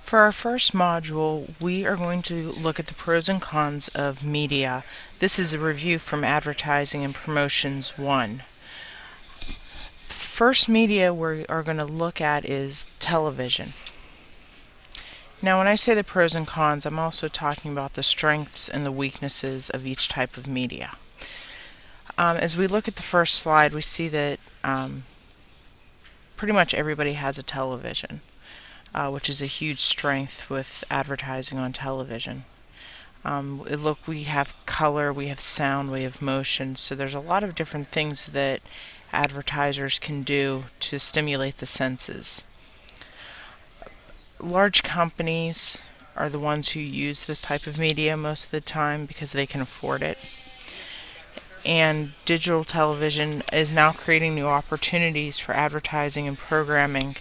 For our first module, we are going to look at the pros and cons of media. This is a review from Advertising and Promotions 1. The first media we are going to look at is television. Now, when I say the pros and cons, I'm also talking about the strengths and the weaknesses of each type of media. As we look at the first slide, we see that pretty much everybody has a television. Which is a huge strength with advertising on television. We have color, we have sound, we have motion, so there's a lot of different things that advertisers can do to stimulate the senses. Large companies are the ones who use this type of media most of the time because they can afford it. And digital television is now creating new opportunities for advertising and programming.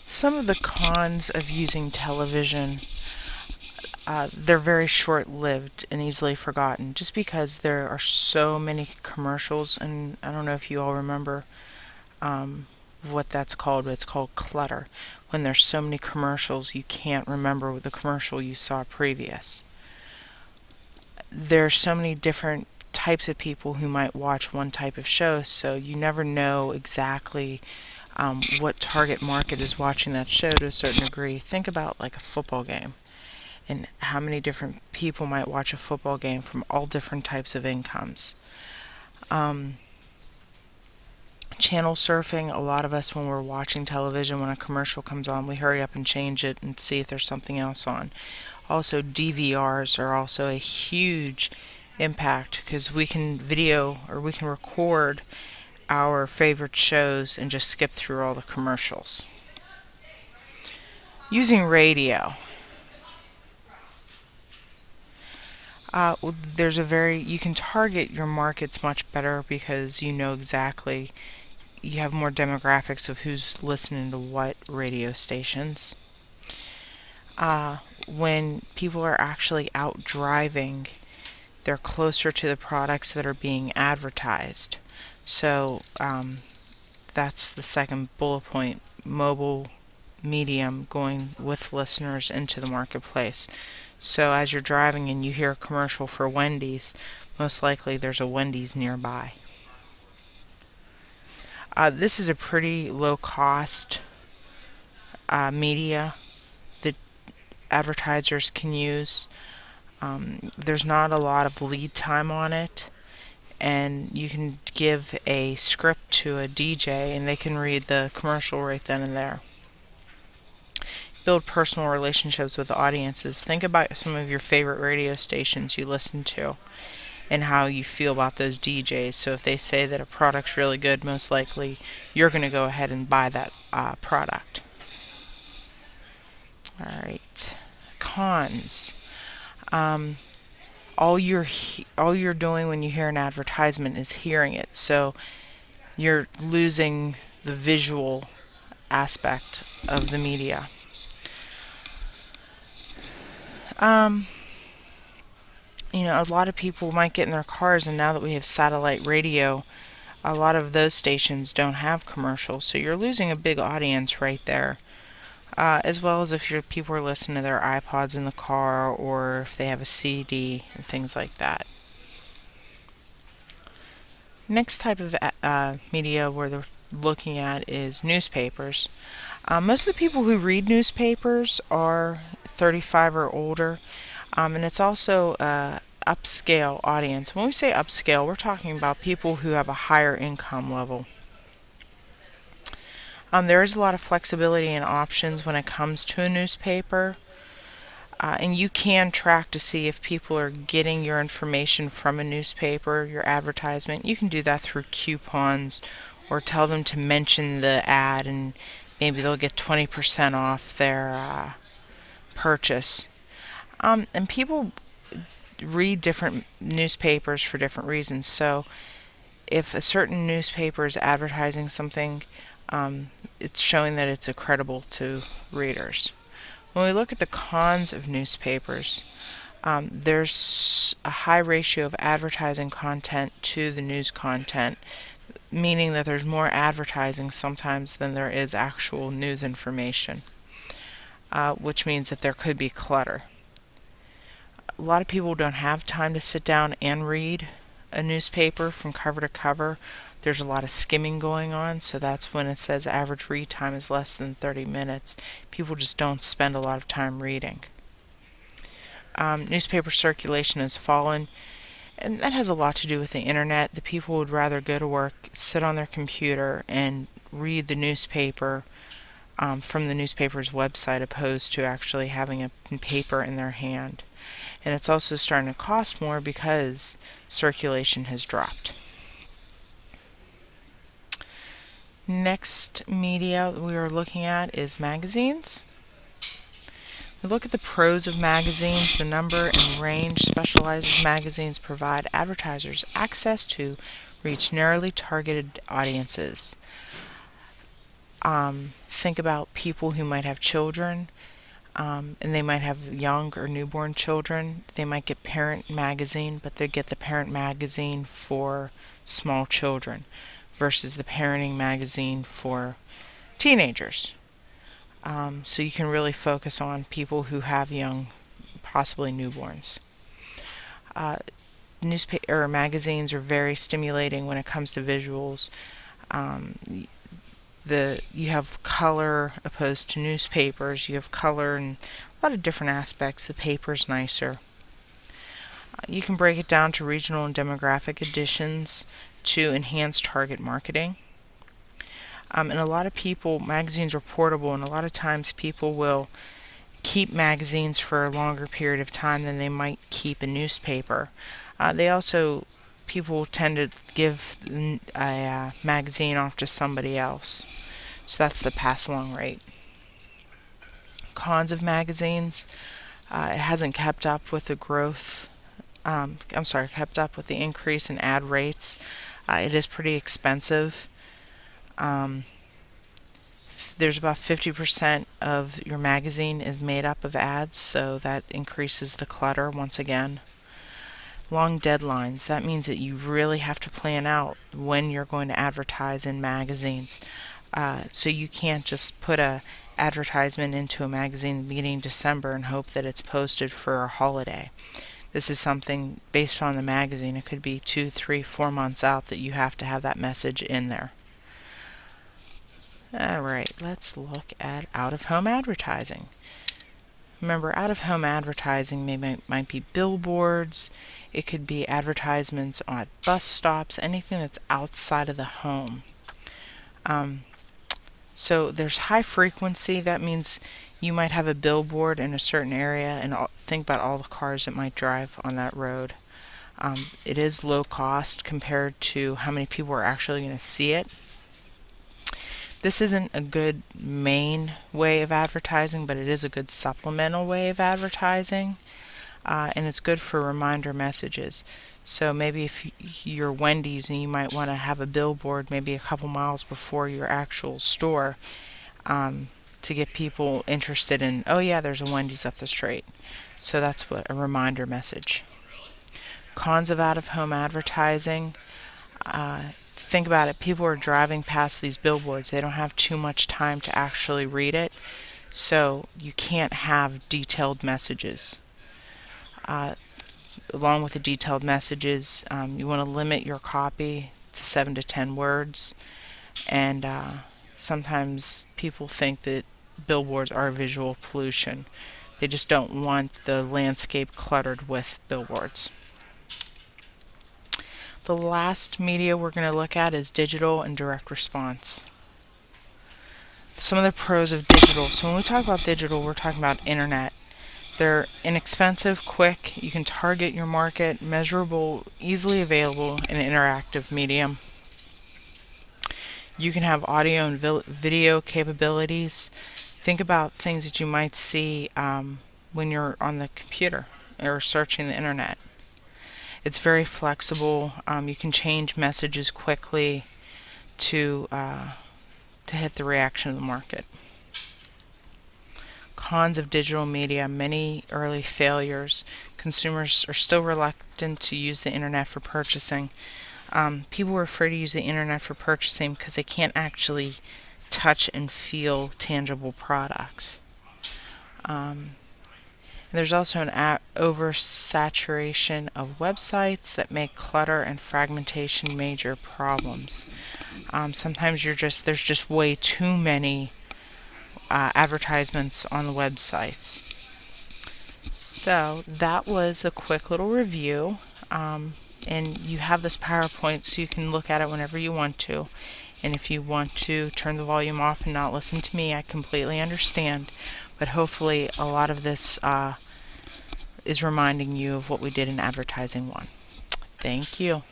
Some of the cons of using television, they're very short-lived and easily forgotten just because there are so many commercials, and I don't know if you all remember what that's called, but it's called clutter. When there's so many commercials, you can't remember the commercial you saw previous. There's so many different types of people who might watch one type of show, so you never know exactly what target market is watching that show to a certain degree. Think about like a football game and how many different people might watch a football game from all different types of incomes. Channel surfing, a lot of us when we're watching television, when a commercial comes on, we hurry up and change it and see if there's something else on. Also, DVRs are also a huge impact because we can video or we can record our favorite shows and just skip through all the commercials. Using radio. You can target your markets much better because you know exactly, you have more demographics of who's listening to what radio stations. When people are actually out driving, they're closer to the products that are being advertised. So that's the second bullet point, mobile medium going with listeners into the marketplace. So as you're driving and you hear a commercial for Wendy's, most likely there's a Wendy's nearby. This is a pretty low cost media that advertisers can use. There's not a lot of lead time on it, and you can give a script to a DJ and they can read the commercial right then and there. Build personal relationships with audiences. Think about some of your favorite radio stations you listen to and how you feel about those DJs. So if they say that a product's really good, most likely you're going to go ahead and buy that product. Alright, cons. All you're doing when you hear an advertisement is hearing it, so you're losing the visual aspect of the media. A lot of people might get in their cars, and now that we have satellite radio, a lot of those stations don't have commercials, so you're losing a big audience right there. As well as if people are listening to their iPods in the car, or if they have a CD and things like that. Next type of media we're looking at is newspapers. Most of the people who read newspapers are 35 or older, and it's also an upscale audience. When we say upscale, we're talking about people who have a higher income level. There is a lot of flexibility and options when it comes to a newspaper, and you can track to see if people are getting your information from a newspaper, your advertisement. You can do that through coupons or tell them to mention the ad and maybe they'll get 20% off their purchase. And people read different newspapers for different reasons. So if a certain newspaper is advertising something, it's showing that it's credible to readers. When we look at the cons of newspapers, there's a high ratio of advertising content to the news content, meaning that there's more advertising sometimes than there is actual news information. which means that there could be clutter. A lot of people don't have time to sit down and read a newspaper from cover to cover. There's a lot of skimming going on, so that's when it says average read time is less than 30 minutes. People just don't spend a lot of time reading. Newspaper circulation has fallen, and that has a lot to do with the internet. The people would rather go to work, sit on their computer, and read the newspaper from the newspaper's website opposed to actually having a paper in their hand. And it's also starting to cost more because circulation has dropped. Next media we are looking at is magazines. We look at the pros of magazines. The number and range specialized magazines provide advertisers access to reach narrowly targeted audiences. Think about people who might have children, and they might have young or newborn children. They might get Parent Magazine, but they get the Parent Magazine for small children versus the Parenting Magazine for teenagers. So you can really focus on people who have young, possibly newborns. Newspaper or magazines are very stimulating when it comes to visuals. You have color opposed to newspapers. You have color and a lot of different aspects. The paper's nicer. You can break it down to regional and demographic editions to enhance target marketing. And a lot of people, magazines are portable, and a lot of times people will keep magazines for a longer period of time than they might keep a newspaper. People tend to give a magazine off to somebody else. So that's the pass along rate. Cons of magazines, it hasn't kept up with the growth, kept up with the increase in ad rates. It is pretty expensive. There's about 50% of your magazine is made up of ads, so that increases the clutter once again. Long deadlines, that means that you really have to plan out when you're going to advertise in magazines. So you can't just put a advertisement into a magazine in the beginning of December and hope that it's posted for a holiday. This is something based on the magazine. It could be 2, 3, 4 months out that you have to have that message in there. Alright, let's look at out-of-home advertising. Remember, out-of-home advertising might be billboards, it could be advertisements on bus stops, anything that's outside of the home. So there's high frequency. That means you might have a billboard in a certain area, and think about all the cars that might drive on that road. It is low cost compared to how many people are actually going to see it. This isn't a good main way of advertising, but it is a good supplemental way of advertising, and it's good for reminder messages. So maybe if you're Wendy's and you might want to have a billboard maybe a couple miles before your actual store to get people interested in, oh yeah, there's a Wendy's up the street. So that's what a reminder message. Cons of out-of-home advertising. Think about it. People are driving past these billboards. They don't have too much time to actually read it, so you can't have detailed messages. Along with the detailed messages, you want to limit your copy to 7 to 10 words, and sometimes people think that billboards are visual pollution. They just don't want the landscape cluttered with billboards. The last media we're going to look at is digital and direct response. Some of the pros of digital. So when we talk about digital, we're talking about internet. They're inexpensive, quick, you can target your market, measurable, easily available, and interactive medium. You can have audio and video capabilities. Think about things that you might see when you're on the computer or searching the internet. It's very flexible. You can change messages quickly to hit the reaction of the market. Cons of digital media, many early failures. Consumers are still reluctant to use the internet for purchasing. People are afraid to use the internet for purchasing because they can't actually touch and feel tangible products. There's also an oversaturation of websites that make clutter and fragmentation major problems. Sometimes there's just way too many advertisements on the websites. So that was a quick little review, and you have this PowerPoint so you can look at it whenever you want to. And if you want to turn the volume off and not listen to me, I completely understand. But hopefully a lot of this is reminding you of what we did in Advertising 1. Thank you.